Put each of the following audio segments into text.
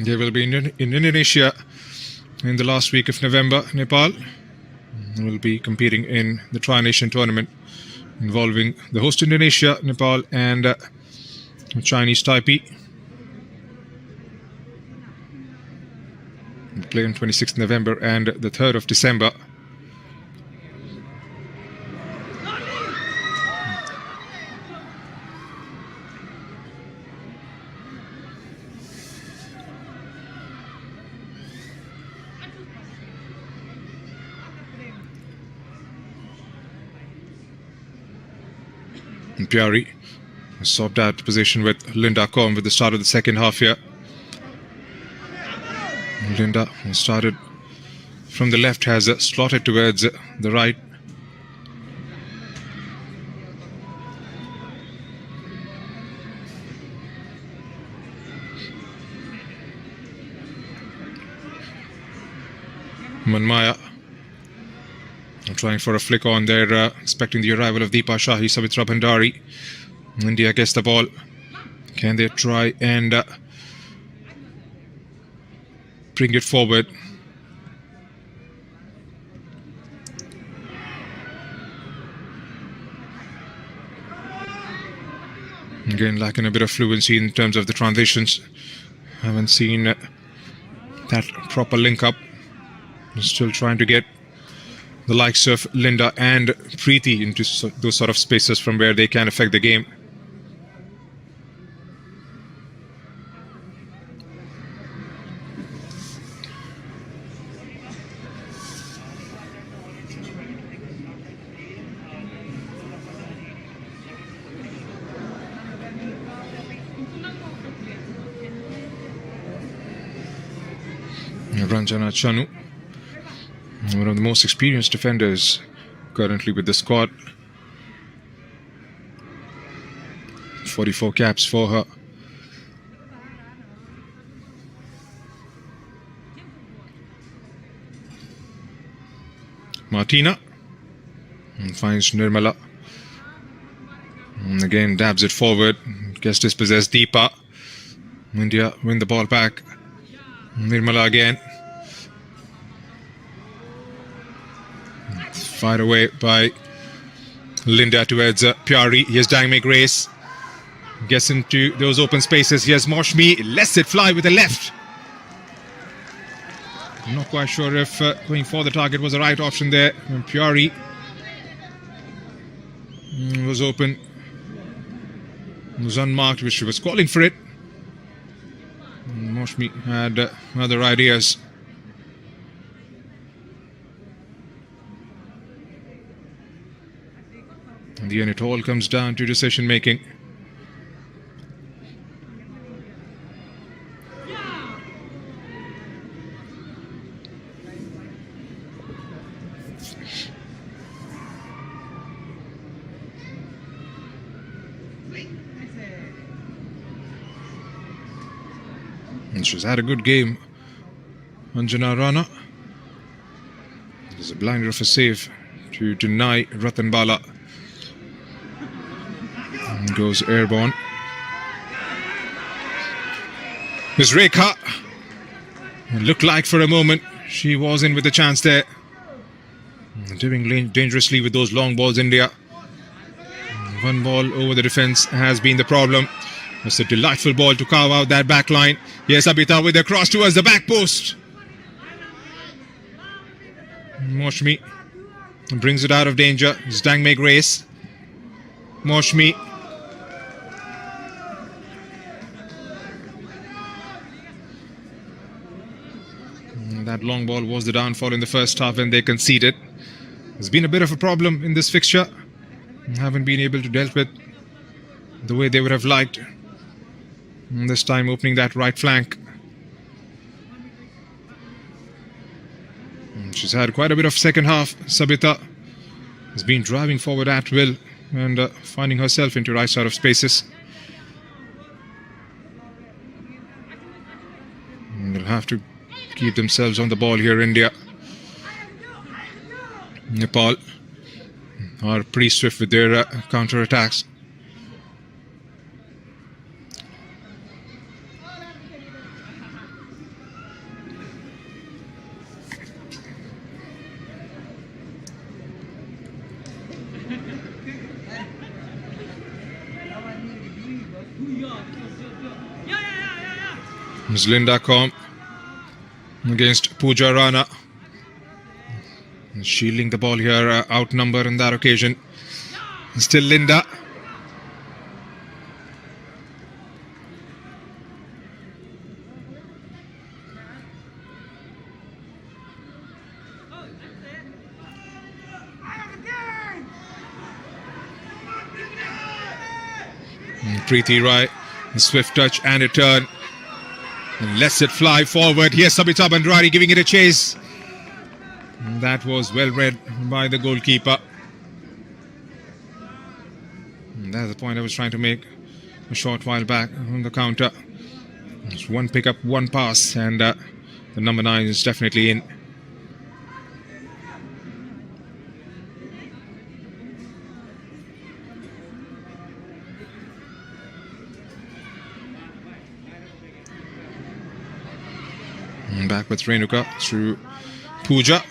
They will be in Indonesia in the last week of November. Nepal will be competing in the Tri-Nation tournament involving the host Indonesia, Nepal, and Chinese Taipei. They play on 26th November and the 3rd of December. And Pyari swapped out position with Linda Kom with the start of the second half here. Linda started from the left, has slotted towards the right. Manmaya trying for a flick on there, expecting the arrival of Deepa Shahi. Savitra Bhandari. India gets the ball. Can they try and bring it forward? Again, lacking a bit of fluency in terms of the transitions. Haven't seen that proper link up. Still trying to get the likes of Linda and Preeti into those sort of spaces from where they can affect the game. Ranjana Chanu, one of the most experienced defenders currently with the squad. 44 caps for her. Martina finds Nirmala. And again dabs it forward. Gets dispossessed. Deepa. India win the ball back. Nirmala again. Fired away by Linda towards Pyari. Here's Dangme Grace. Gets into those open spaces. Here's Moshmi. Lets it fly with the left. I'm not quite sure if going for the target was the right option there. And Pyari was open. It was unmarked, which she was calling for it. Moshmi had other ideas. In the end, it all comes down to decision making. And she's had a good game. Anjana Rana. There's a blinder of a save to deny Ratan Bala. And goes airborne. There's Rekha. It looked like for a moment she was in with a chance there. Doing dangerously with those long balls, India. One ball over the defense has been the problem. It's a delightful ball to carve out that back line. Yes, Abita with a cross towards the back post. Moshmi brings it out of danger. It's Dangme Grace. Moshmi. That long ball was the downfall in the first half when they conceded. There's been a bit of a problem in this fixture. Haven't been able to deal with the way they would have liked. And this time opening that right flank. And she's had quite a bit of second half. Sabita has been driving forward at will and finding herself into right side of spaces. And they'll have to keep themselves on the ball here, India. Nepal are pretty swift with their counter-attacks. It's Linda Com against Pooja Rana. Shielding the ball here, outnumbered on that occasion. Still Linda. Preeti Rai, a swift touch and a turn. And lets it fly forward. Here's Sabita Bandrari giving it a chase. And that was well read by the goalkeeper. And that's the point I was trying to make a short while back on the counter. It's one pickup, one pass, and the number 9 is definitely in. And back with Renuka through Pooja.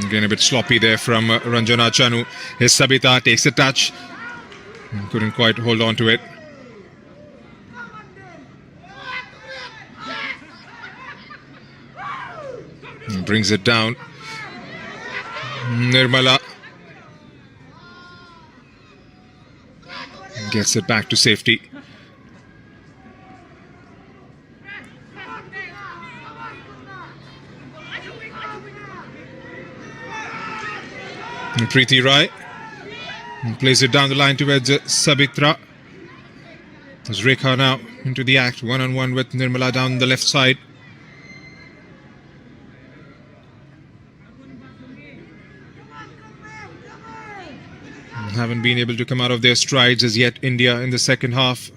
Again a bit sloppy there from Ranjana Chanu. His Sabita takes a touch. Couldn't quite hold on to it. And brings it down. Nirmala gets it back to safety. Preeti Rai plays it down the line towards Sabitra. There's Rekha now into the act, one-on-one with Nirmala down the left side. Haven't been able to come out of their strides as yet, India, in the second half.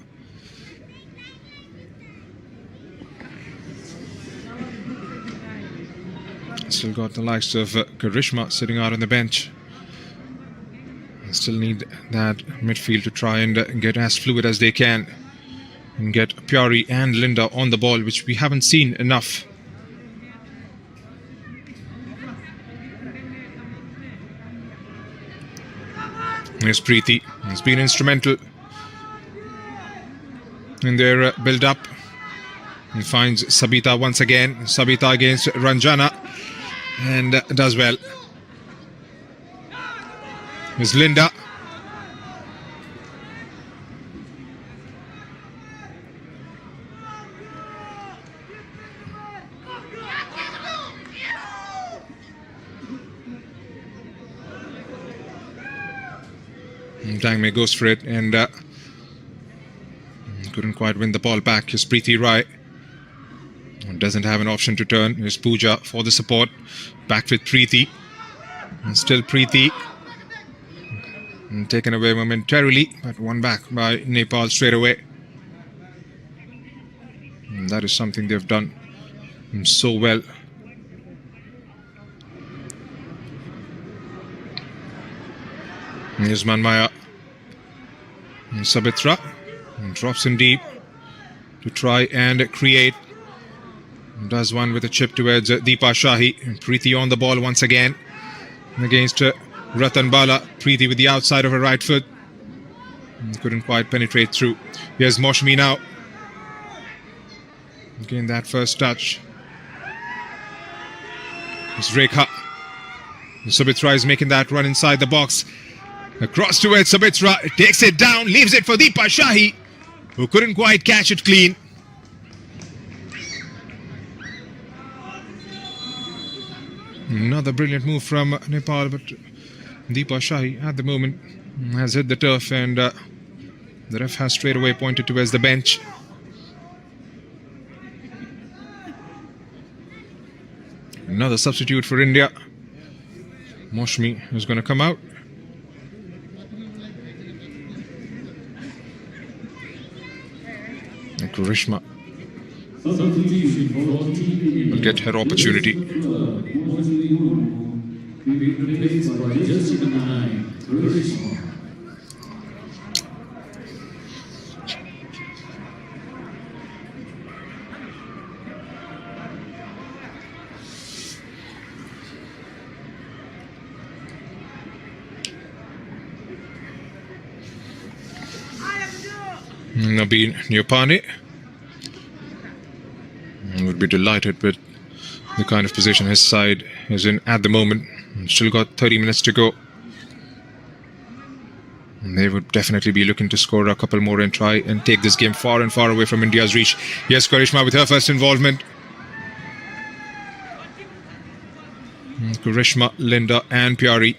Still got the likes of Karishma sitting out on the bench. Still need that midfield to try and get as fluid as they can and get Pyari and Linda on the ball, which we haven't seen enough. Here's Preeti. He's been instrumental in their build-up. He finds Sabita once again. Sabita against Ranjana and does well. Here's Linda. Dangme goes for it and couldn't quite win the ball back. Here's Preeti Rai. Doesn't have an option to turn. Here's Pooja for the support. Back with Preeti. And still Preeti. And taken away momentarily, but won back by Nepal straight away. And that is something they've done so well. Here's Manmaya. And Sabitra drops in deep to try and create. Does one with a chip towards Deepa Shahi. And Preeti on the ball once again against Ratan Bala. Preeti with the outside of her right foot. Couldn't quite penetrate through. Here's Moshmi now. Again, that first touch. Here's Rekha. Sabitra is making that run inside the box. Across towards Sabitra. Takes it down. Leaves it for Deepa Shahi, who couldn't quite catch it clean. Another brilliant move from Nepal, but Deepa Shahi at the moment has hit the turf and the ref has straight away pointed towards the bench. Another substitute for India. Moshmi is going to come out. And Karishma will get her opportunity. Nabeen Nyopane would be delighted with the kind of position his side is in at the moment. Still got 30 minutes to go. They would definitely be looking to score a couple more and try and take this game far and far away from India's reach. Yes, Karishma with her first involvement. Karishma, Linda and Pyari.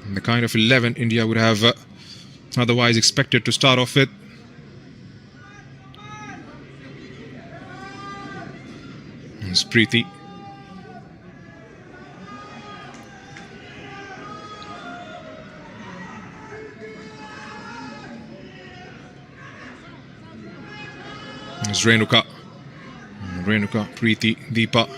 And the kind of 11 India would have otherwise expected to start off with. It's Preeti. It's Renuka, Preeti, Deepa.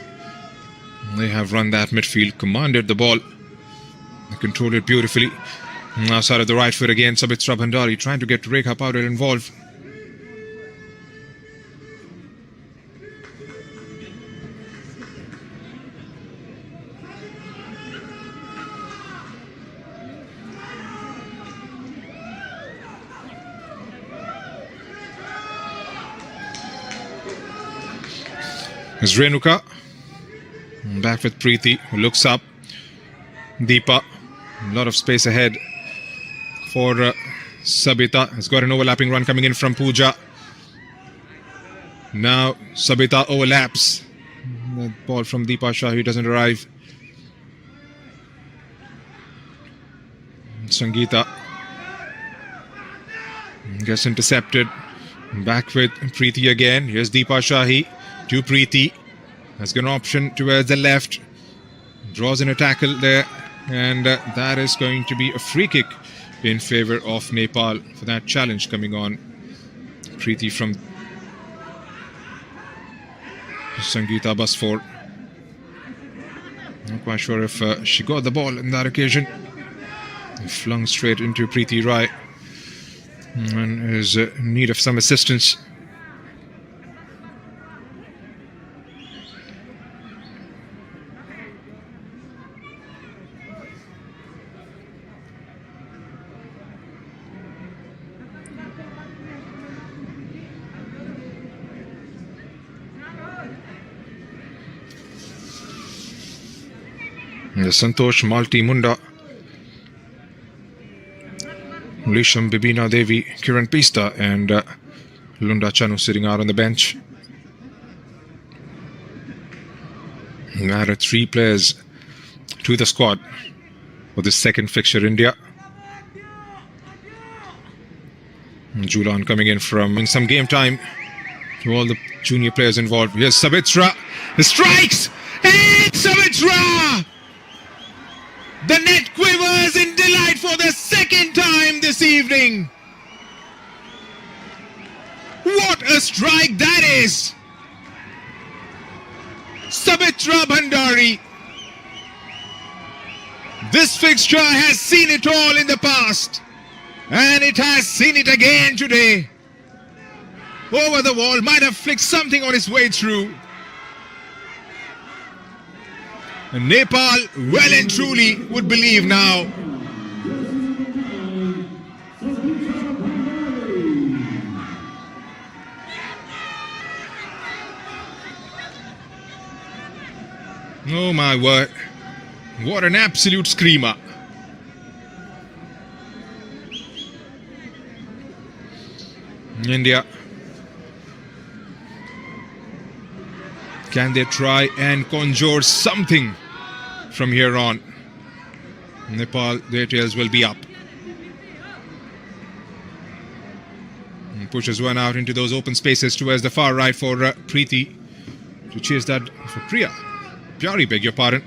They have run that midfield, commanded the ball. They controlled it beautifully. Outside of the right foot again, Sabitra Bhandari trying to get Rekha Powder involved. It's Renuka. Back with Preeti, who looks up. Deepa, a lot of space ahead for Sabita. Has got an overlapping run coming in from Pooja. Now Sabita overlaps. The ball from Deepa Shahi doesn't arrive. Sangeeta gets intercepted. Back with Preeti again. Here's Deepa Shahi to Preeti. Has got an option towards the left. Draws in a tackle there. And that is going to be a free kick in favour of Nepal for that challenge coming on. Preeti from Sangeeta Basfor. Not quite sure if she got the ball in that occasion. Flung straight into Preeti Rai and is in need of some assistance. Santosh Malti Munda, Lisham Bibina Devi, Kiran Pista and Lunda Chanu sitting out on the bench. Added 3 players to the squad for the second fixture India. Julan coming in from some game time to all the junior players involved. Here's Sabitra, the strikes, and Sabitra! The net quivers in delight for the second time this evening. What a strike that is! Sabitra Bhandari. This fixture has seen it all in the past, and it has seen it again today. Over the wall, might have flicked something on his way through. And Nepal, well and truly, would believe now. Oh my word. What an absolute screamer. India. Can they try and conjure something from here on? Nepal, their tails will be up. And pushes one out into those open spaces towards the far right for Preeti to chase that for Priya. Pyari, beg your pardon.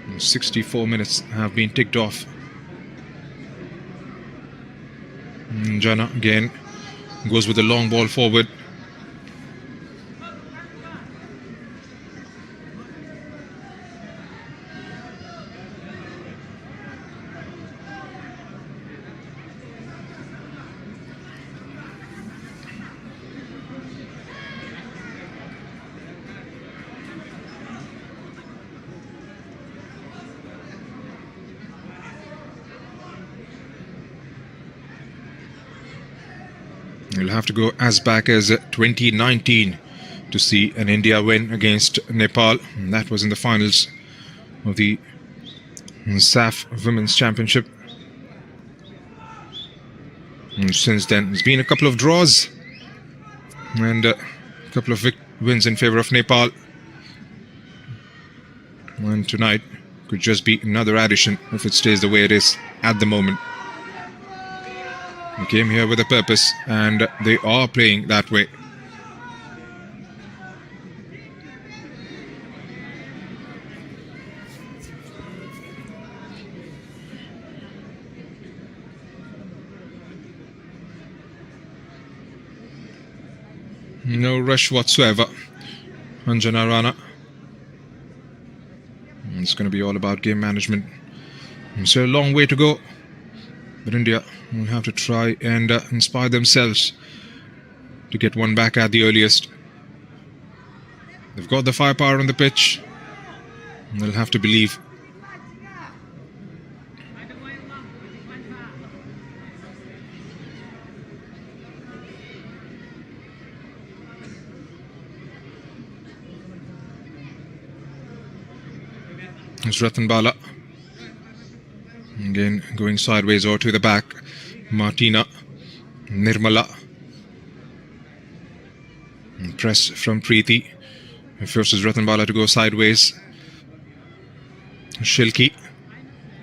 And 64 minutes have been ticked off. And Jana again goes with the long ball forward. We'll have to go as back as 2019 to see an India win against Nepal. And that was in the finals of the SAF Women's Championship. And since then, there's been a couple of draws and a couple of wins in favour of Nepal. And tonight could just be another addition if it stays the way it is at the moment. They came here with a purpose and they are playing that way. No rush whatsoever. Anjana Rana. It's going to be all about game management. It's a long way to go. But India will have to try and inspire themselves to get one back at the earliest. They've got the firepower on the pitch. They'll have to believe. It's Ratan Bala. Again, going sideways or to the back. Martina. Nirmala. And press from Preeti. Forces Ratan Bala to go sideways. Shilki.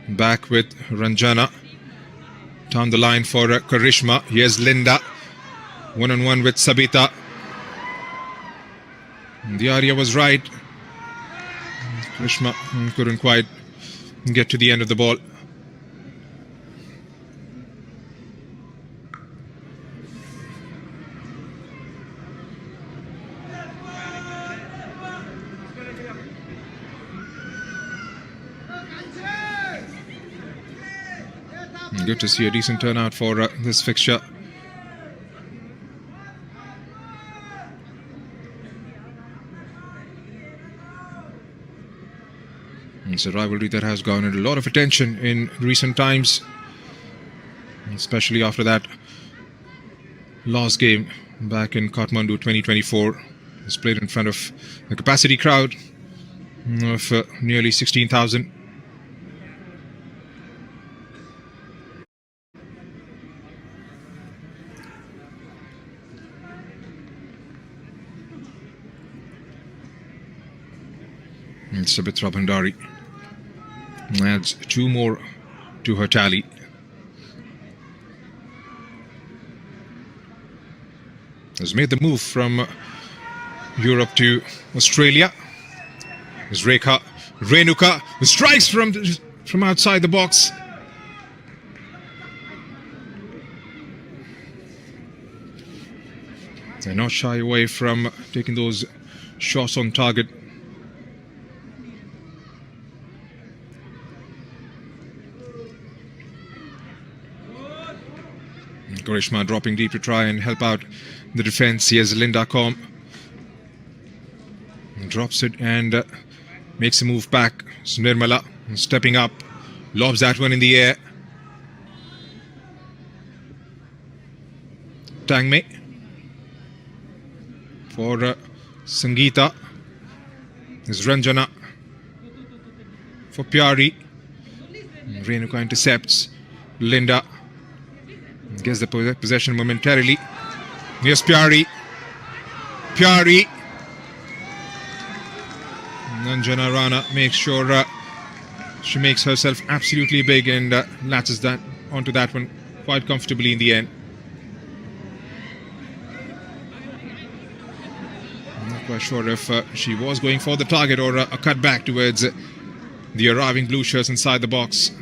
Back with Ranjana. Down the line for Karishma. Here's Linda. One-on-one with Sabita. The area was right. Karishma couldn't quite get to the end of the ball. Good to see a decent turnout for this fixture. It's a rivalry that has garnered a lot of attention in recent times, especially after that last game back in Kathmandu 2024. It's played in front of a capacity crowd of nearly 16,000. It's Sabitra Bhandari. Adds 2 more to her tally. Has made the move from Europe to Australia. Is Renuka who strikes from outside the box. They're not shy away from taking those shots on target. Karishma dropping deep to try and help out the defense. Here's Linda Com. Drops it and makes a move back. So Nirmala stepping up. Lobs that one in the air. Tangme. For Sangeeta. Is Ranjana. For Pyari. Renuka intercepts. Linda. Gets the possession momentarily. Here's Pyari. Anjana Rana makes sure she makes herself absolutely big and latches that onto that one quite comfortably in the end. I'm not quite sure if she was going for the target or a cut back towards the arriving blue shirts inside the box.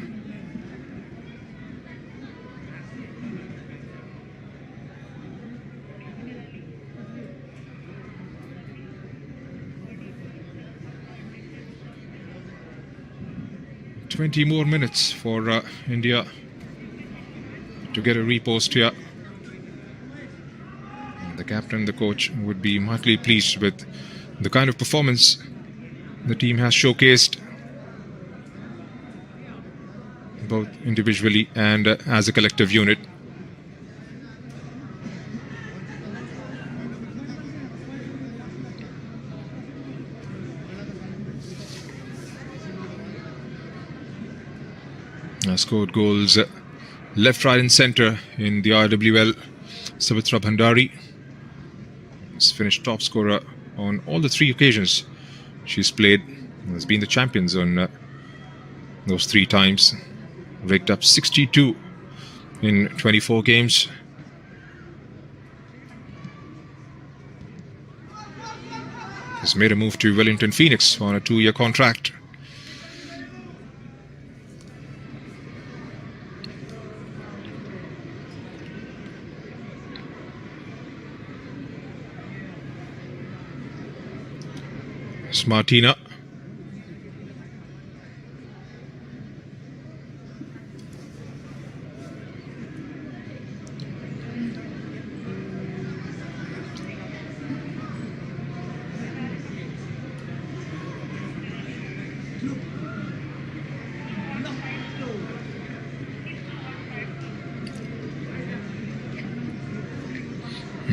$20 more minutes for India to get a repost here. And the captain, the coach, would be mightily pleased with the kind of performance the team has showcased, both individually and as a collective unit. Scored goals left, right and centre in the RWL. Savitra Bhandari has finished top scorer on all the 3 occasions she's played. Has been the champions on those 3 times. Raked up 62 in 24 games. Has made a move to Wellington Phoenix on a 2-year contract. Martina.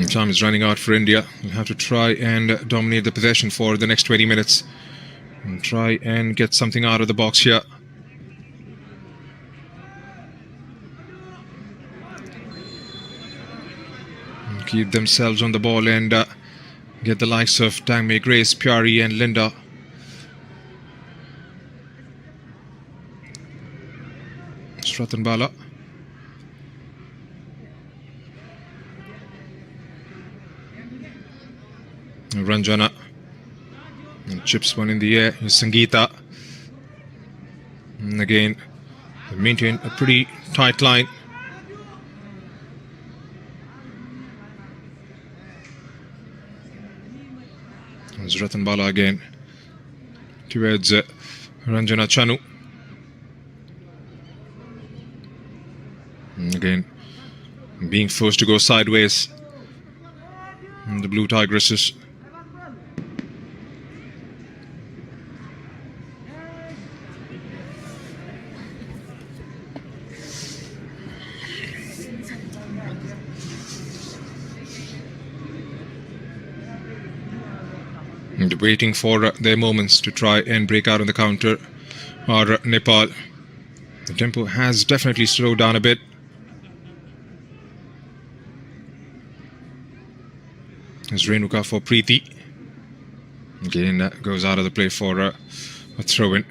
Time is running out for India. We'll have to try and dominate the possession for the next 20 minutes. And try and get something out of the box here. And keep themselves on the ball and get the likes of Dangmei, Grace, Pyari and Linda. Ratan Bala. Ranjana. And chips one in the air. Sangeeta. And again, they maintain a pretty tight line. It's Ratan Bala again towards Ranjana Chanu. And again, being forced to go sideways. And the Blue Tigresses. And waiting for their moments to try and break out on the counter are Nepal. The tempo has definitely slowed down a bit. There's Renuka for Preeti. Again, that goes out of the play for a throw-in.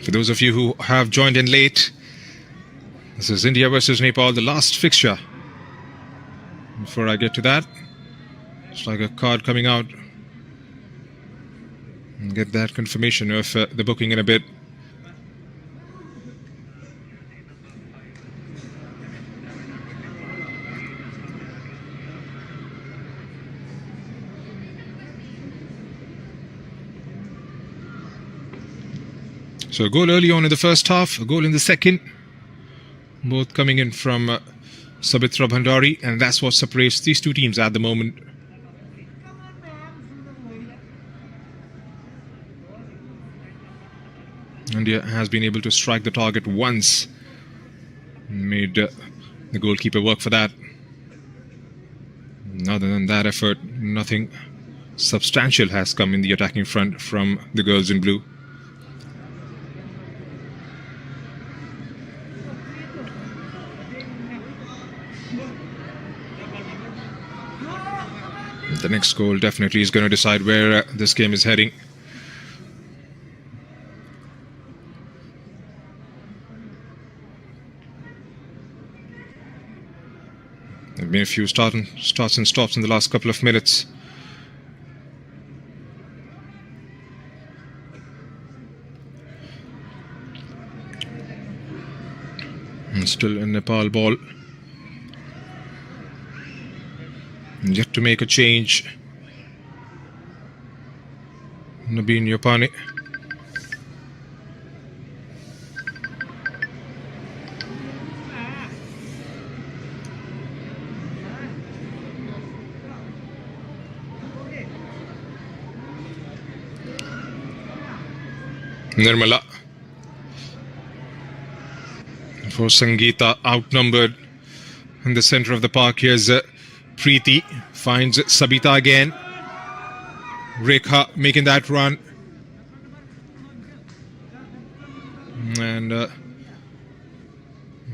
For those of you who have joined in late, this is India versus Nepal, the last fixture. Before I get to that, it's like a card coming out. And get that confirmation of the booking in a bit. So a goal early on in the first half, a goal in the second. Both coming in from Sabitra Bhandari, and that's what separates these two teams at the moment. India has been able to strike the target once. Made the goalkeeper work for that. Other than that effort, nothing substantial has come in the attacking front from the girls in blue. The next goal definitely is going to decide where this game is heading. There have been a few starts and stops in the last couple of minutes. And still a Nepal ball. Yet to make a change. Nabeen Yopane. Nirmala. For Sangeeta, outnumbered in the center of the park. Here's Preeti, finds Sabita again. Rekha making that run. And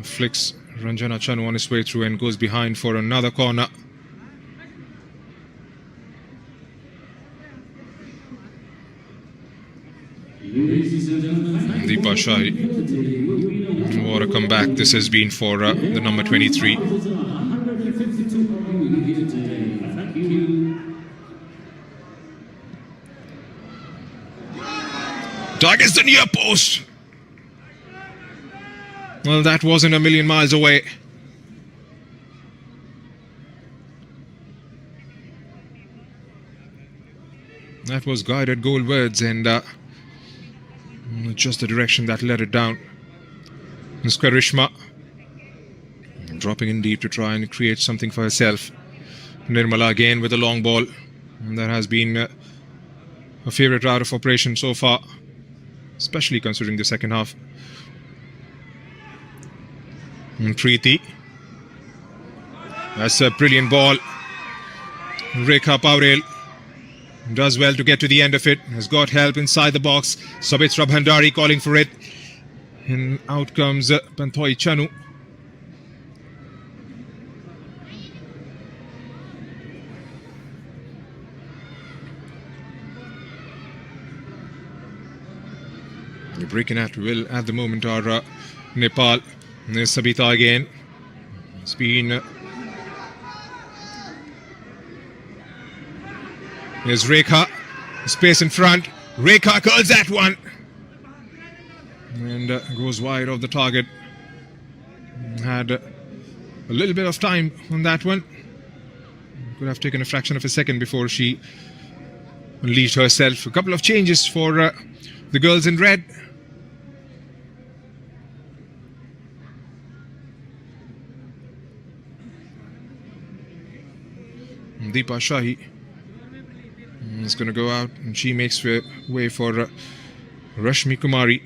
flicks Ranjana Chanu on his way through and goes behind for another corner. Deepa Shahi. What a comeback this has been for the number 23. Targets the near post. Well, that wasn't a million miles away. That was guided goalwards and just the direction that led it down. Karishma dropping in deep to try and create something for herself. Nirmala again with a long ball. And that has been a favourite route of operation so far, especially considering the second half. And Preeti. That's a brilliant ball. Rekha Paurel does well to get to the end of it. Has got help inside the box. Sabitra Bhandari calling for it. And out comes Panthoi Chanu. Breaking at will at the moment are Nepal. There's Sabita again. It's been... There's Rekha. Space in front. Rekha curls that one. And goes wide of the target. Had a little bit of time on that one. Could have taken a fraction of a second before she unleashed herself. A couple of changes for the girls in red. Deepa Shahi is going to go out and she makes way for Rashmi Kumari.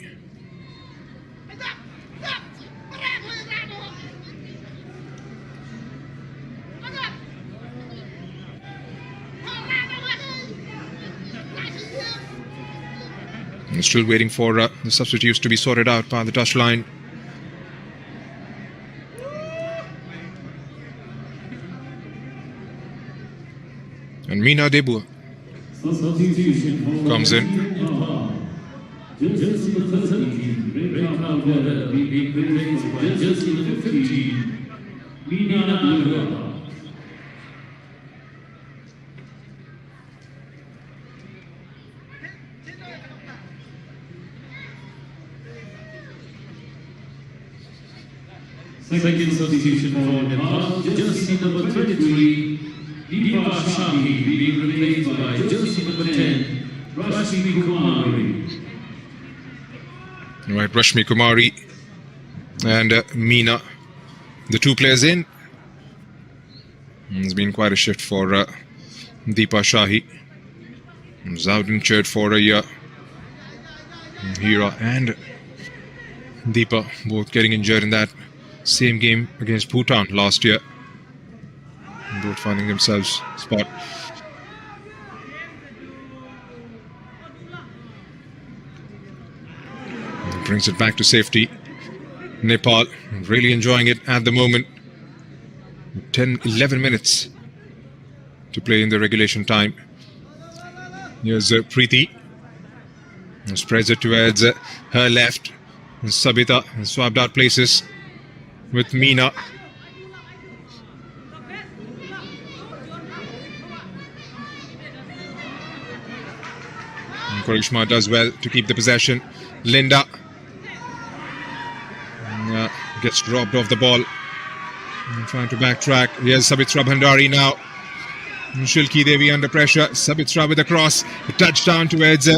And still waiting for the substitutes to be sorted out by the touchline. And Meena Debu comes in. Second substitution for Nepal, jersey number 23. Deepa Shahi being replaced by jersey number 10, Rashmi Kumari. Right, Rashmi Kumari and Meena, the two players in. It's been quite a shift for Deepa Shahi. Zowden cheered for Hira and Deepa, both getting injured in that same game against Bhutan last year. Both finding themselves spot. And brings it back to safety. Nepal really enjoying it at the moment. 10-11 minutes to play in the regulation time. Here's Preeti. Spreads it towards her left. And Sabita swapped out places with Meena. Karishma does well to keep the possession. Linda gets dropped off the ball. Trying to backtrack. Here's Sabitra Bhandari now. Shilki Devi under pressure. Sabitra with a cross. A touchdown towards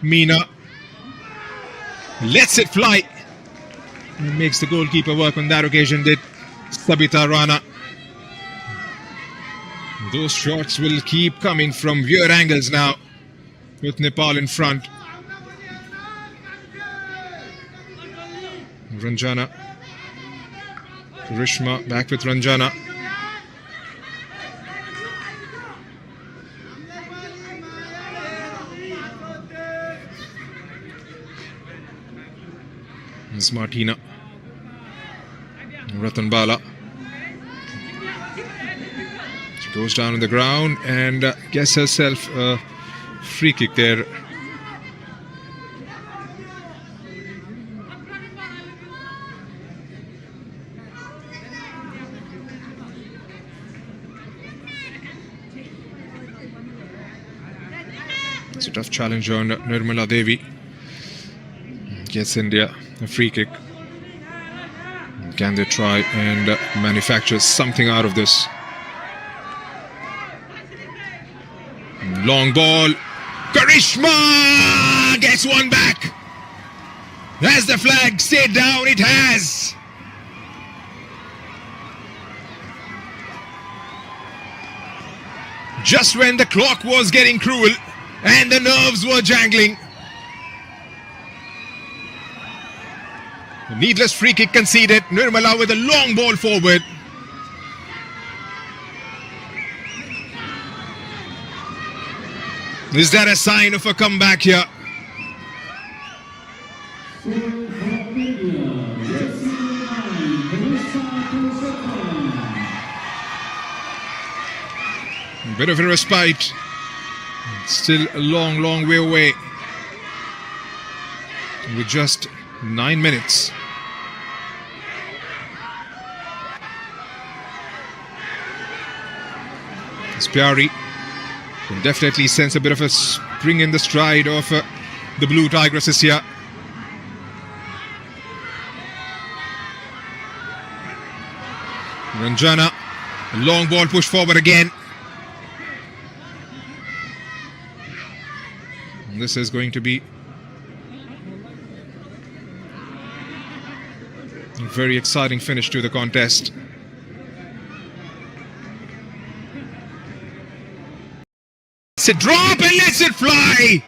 Meena. Lets it fly. And makes the goalkeeper work on that occasion, did Sabita Rana. Those shots will keep coming from weird angles now, with Nepal in front. Ranjana. Karishma back with Ranjana. It's Martina Ratanbala. She goes down on the ground and gets herself a free kick there. It's a tough challenge on Nirmala Devi. Gets India a free kick. Can they try and manufacture something out of this? Long ball. Karishma gets one back. Has the flag stayed down? It has. Just when the clock was getting cruel and the nerves were jangling, a needless free kick conceded. Nirmala with a long ball forward. Is that a sign of a comeback here? A bit of a respite. Still a long way away. With just 9 minutes. Pyari can definitely sense a bit of a spring in the stride of the Blue Tigresses here. Ranjana, a long ball push forward again. And this is going to be a very exciting finish to the contest. It's a drop and lets it fly.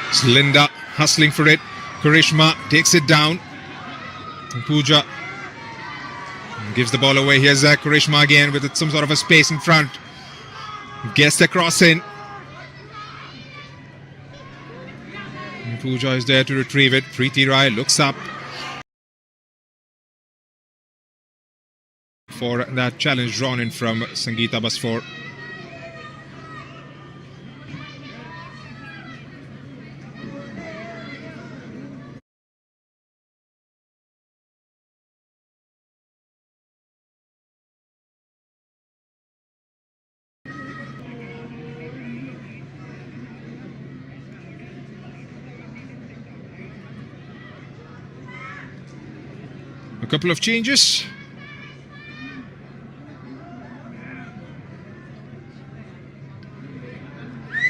It's Linda hustling for it. Karishma takes it down. And Pooja gives the ball away. Here's Karishma again with some sort of a space in front. Gets the cross in. And Pooja is there to retrieve it. Preeti Rai looks up for that challenge drawn in from Sangeeta Basfor. A couple of changes.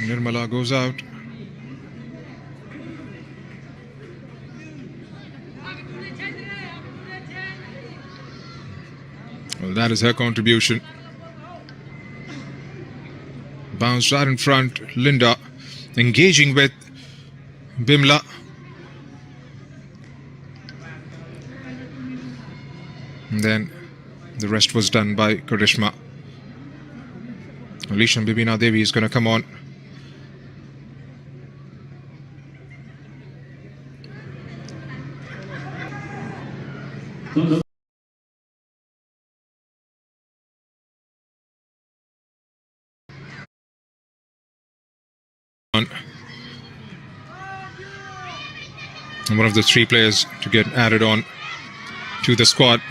Nirmala goes out. Well, that is her contribution. Bounce right in front. Linda engaging with Bimla. And then the rest was done by Karishma. Alisha Bibina Devi is going to come on. And one of the three players to get added on to the squad.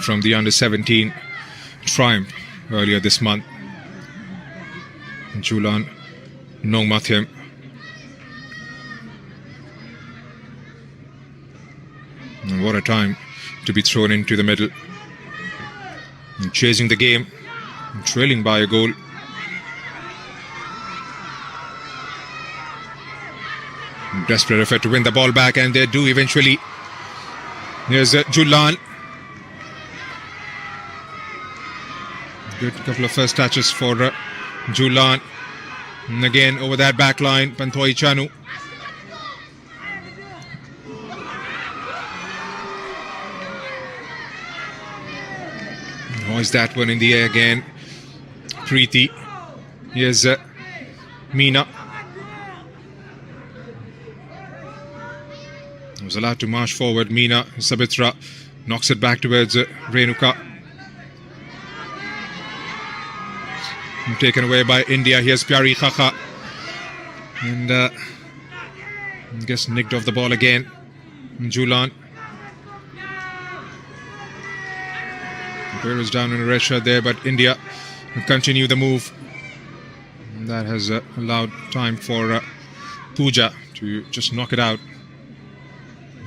From the under-17 triumph earlier this month. Julan Nongmathyam. And what a time to be thrown into the middle. And chasing the game, trailing by a goal. Desperate effort to win the ball back, and they do eventually Here's Julan. Good couple of first touches for Julan. And again, over that back line, Panthoi Chanu. Hoist that one in the air again. Preeti. Here's Meena. Was allowed to march forward. Meena, Sabitra knocks it back towards Renuka. Taken away by India. Here's Pyari Khakha. And I guess nicked off the ball again. Julan. The player was down in a red shirt there, but India continue the move. And that has allowed time for Pooja to just knock it out.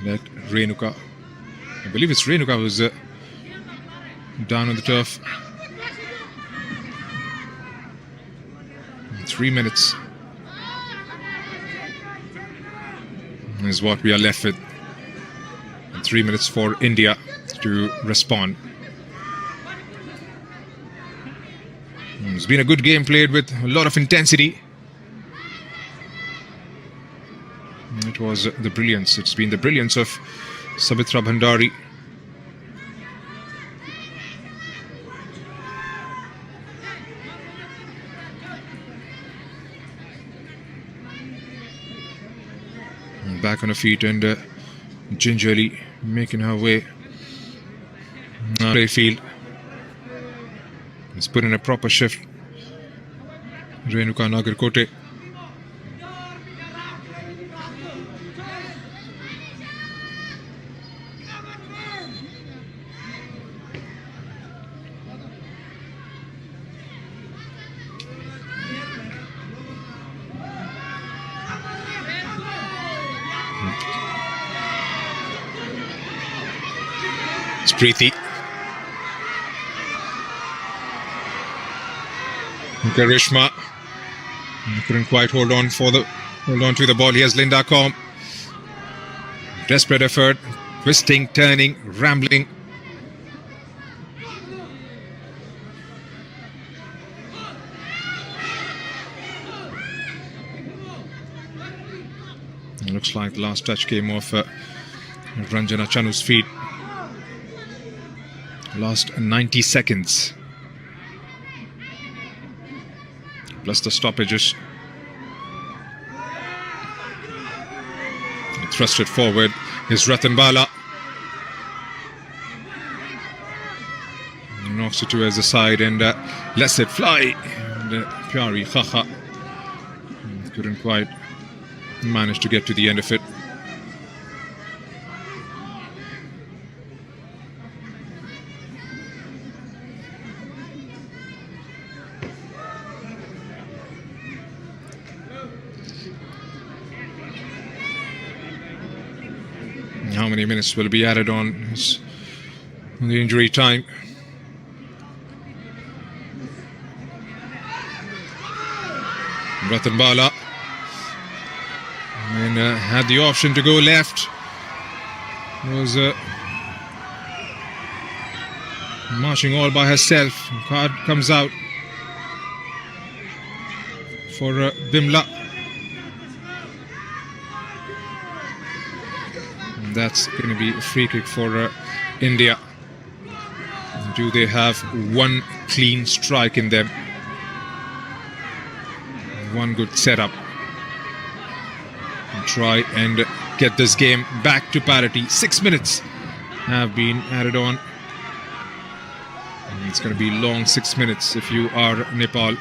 Let Renuka. I believe it's Renuka who's down on the turf. 3 minutes is what we are left with. 3 minutes for India to respond. It's been a good game played with a lot of intensity. It was the brilliance. It's been the brilliance of Sabitra Bhandari. Back on her feet and gingerly making her way playfield. Let's put in a proper shift. Renuka Nagarkote. Preeti. Karishma couldn't quite hold on to the ball. Here's Linda Com. Desperate effort, twisting, turning, rambling. It looks like the last touch came off Ranjana Chanu's feet. Last 90 seconds. Plus the stoppages. Thrust it forward. Here's Ratan Bala. Knocks it towards the side and lets it fly. And Pyari Khakha couldn't quite manage to get to the end of it. How many minutes will be added on the injury time? Ratan Bala and had the option to go left. Was marching all by herself. Card comes out for Bimla. That's going to be a free kick for India. Do they have one clean strike in them? One good setup. And try and get this game back to parity. 6 minutes have been added on. And it's going to be long 6 minutes if you are Nepal.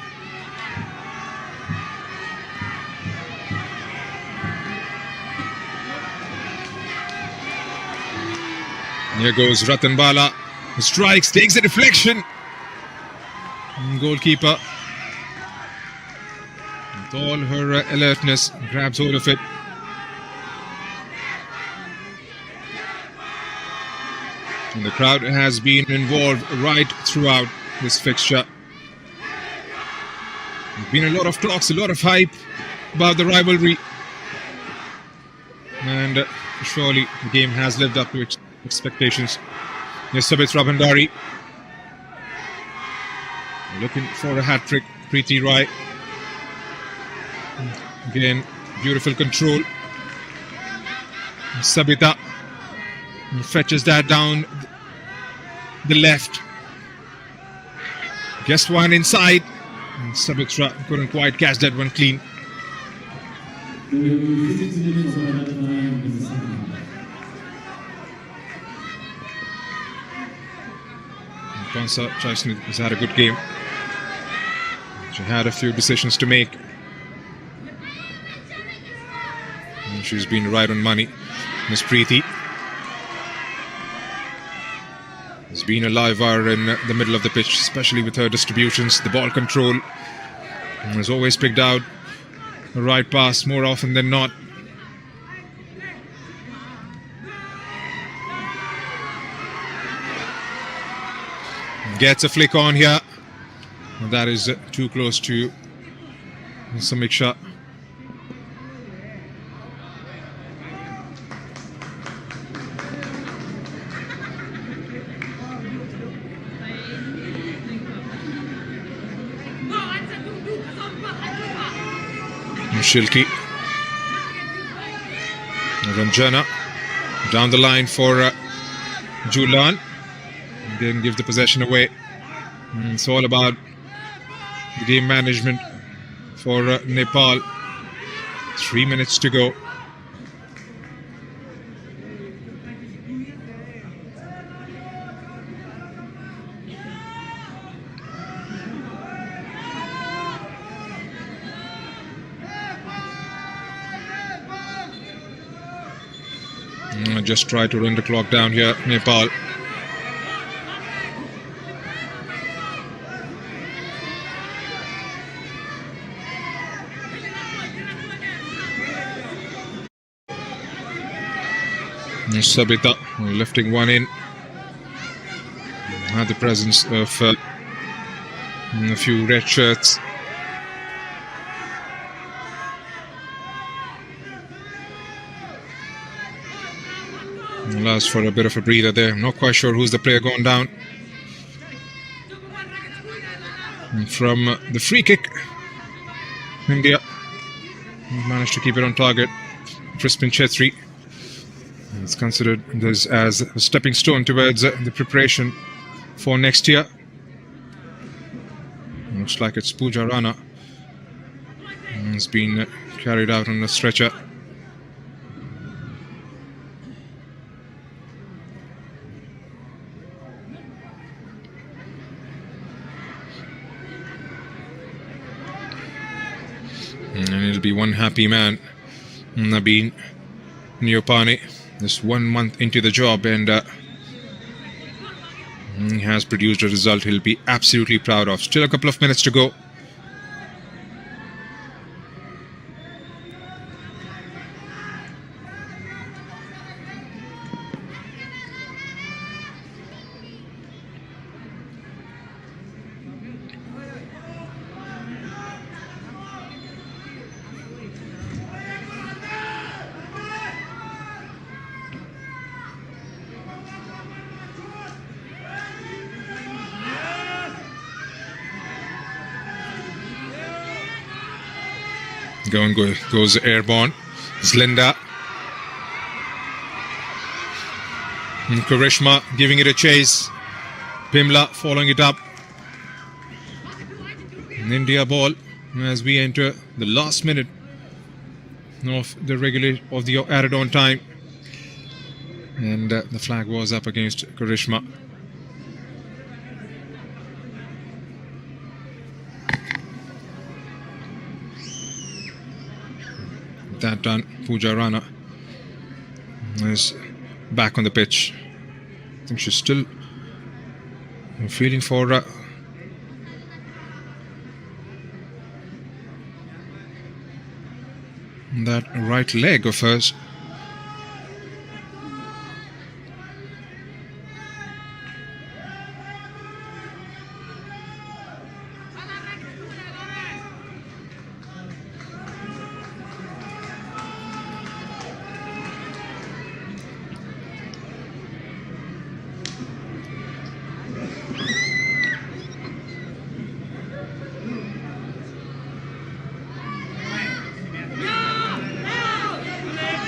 Here goes Ratan Bala. Strikes, takes a deflection. And goalkeeper, with all her alertness, grabs hold of it. And the crowd has been involved right throughout this fixture. There's been a lot of talks, a lot of hype about the rivalry. And surely the game has lived up to its expectations. Yes, Sabit Rabandari looking for a hat trick. Preeti Rai again, beautiful control. Sabita fetches that down the left. Guess one inside. And Sabitra couldn't quite catch that one clean. Kansa Chaisnit has had a good game. She had a few decisions to make. And she's been right on money. Miss Preeti has been a live wire in the middle of the pitch, especially with her distributions. The ball control has always picked out the right pass more often than not. Gets a flick on here. That is too close to Samiksha. Shilki. Ranjana down the line for Julan. Didn't give the possession away. It's all about the game management for Nepal. 3 minutes to go. Just try to run the clock down here, Nepal. Sabita lifting one in. Had the presence of a few red shirts. Allows for a bit of a breather there. I'm not quite sure who's the player going down. And from the free kick, India managed to keep it on target. Crispin Chetri. It's considered this as a stepping stone towards the preparation for next year. Looks like it's Pooja Rana. It's been carried out on a stretcher. And it'll be one happy man, Nabeen Neopane. Just 1 month into the job, and he has produced a result he'll be absolutely proud of. Still a couple of minutes to go. Goes airborne. It's Linda. And Karishma giving it a chase. Pimla following it up. An India ball as we enter the last minute of the added on time. And the flag was up against Karishma. That done, Pooja Rana is back on the pitch. I think she's still feeling for that right leg of hers.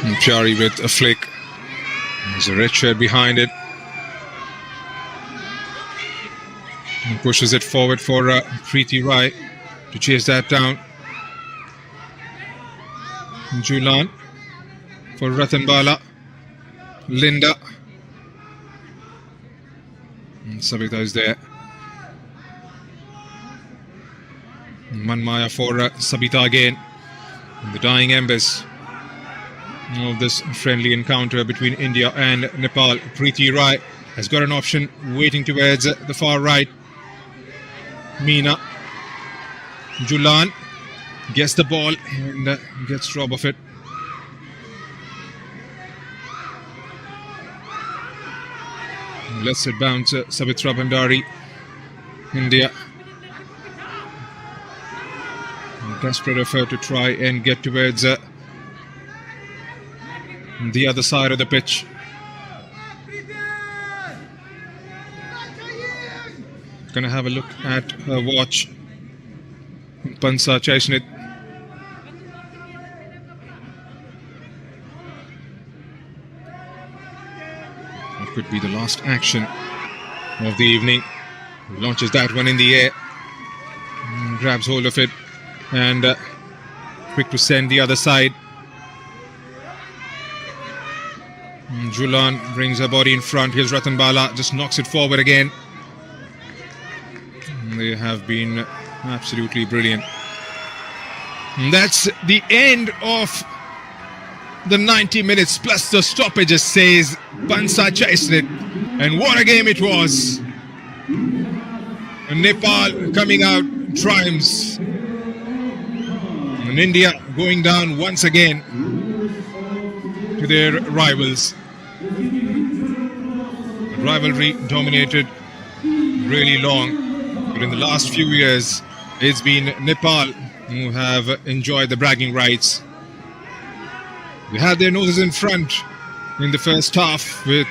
And Pyari with a flick. There's a red shirt behind it. And pushes it forward for Preeti Rai to chase that down. Julan for Rathanbala. Linda. And Sabita is there. Manmaya for Sabita again. And the dying embers of this friendly encounter between India and Nepal. Preeti Rai has got an option waiting towards the far right. Meena. Julan gets the ball and gets robbed of it. Lets it bounce Savitra Bhandari. India. Desperate effort to try and get towards the other side of the pitch. Gonna have a look at her watch. Pansa Chaishnit. What could be the last action of the evening? Launches that one in the air. Grabs hold of it. And quick to send the other side. Julan brings her body in front. Here's Rathanbala, just knocks it forward again. They have been absolutely brilliant. And that's the end of the 90 minutes plus the stoppages, says Pansa Chaishnit. And what a game it was. Nepal coming out triumphs. And India going down once again to their rivals. The rivalry dominated really long, but in the last few years it's been Nepal who have enjoyed the bragging rights. They had their noses in front in the first half with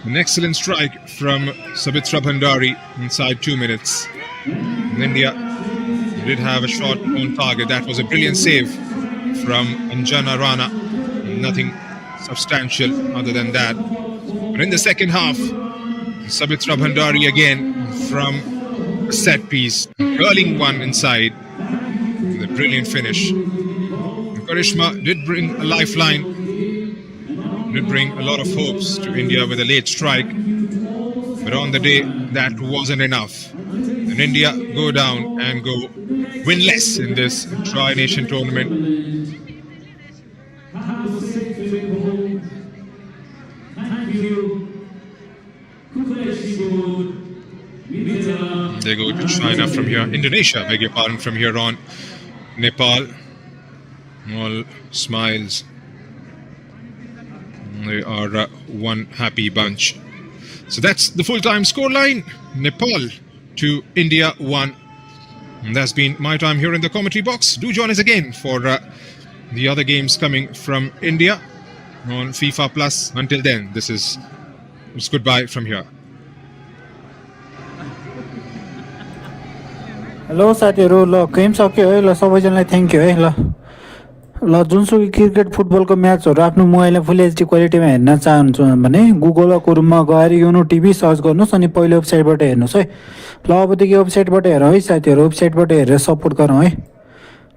an excellent strike from Savitra Bhandari inside 2 minutes. And India did have a shot on target. That was a brilliant save from Anjana Rana. Nothing substantial other than that. But in the second half, Savitra Bhandari again from a set piece, curling one inside with a brilliant finish. Karishma did bring a lifeline, did bring a lot of hopes to India with a late strike, but on the day that wasn't enough. And India go down and go winless in this Tri-Nation tournament. They go to China from here, Indonesia, beg your pardon, from here on. Nepal, all smiles. They are one happy bunch. So that's the full-time scoreline. Nepal to India 1. And that's been my time here in the commentary box. Do join us again for the other games coming from India on FIFA Plus. Until then, it's goodbye from here. Hello साथीहरु ल game सक्यो है ल सबैजनालाई thank you है ल जुनसुकै cricket फुटबलको म्याचहरु आफ्नो मोबाइलमा फुल एचडी क्वालिटीमा हेर्न चाहनुहुन्छ भने गुगल वा क्रोममा गएर योनो टिभी सर्च गर्नुस् अनि पहिलो वेबसाइटबाट हेर्नुस् है ल अबदेखि वेबसाइटबाट हेरौँ है साथीहरु वेबसाइटबाट हेरेर सपोर्ट गरौँ है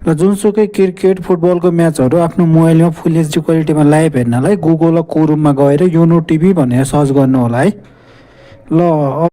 ल जुनसुकै क्रिकेट फुटबलको म्याचहरु आफ्नो मोबाइलमा फुल एचडी क्वालिटीमा लाइभ हेर्नलाई गुगल वा क्रोममा गएर योनो टिभी भनेर सर्च गर्नु होला है ल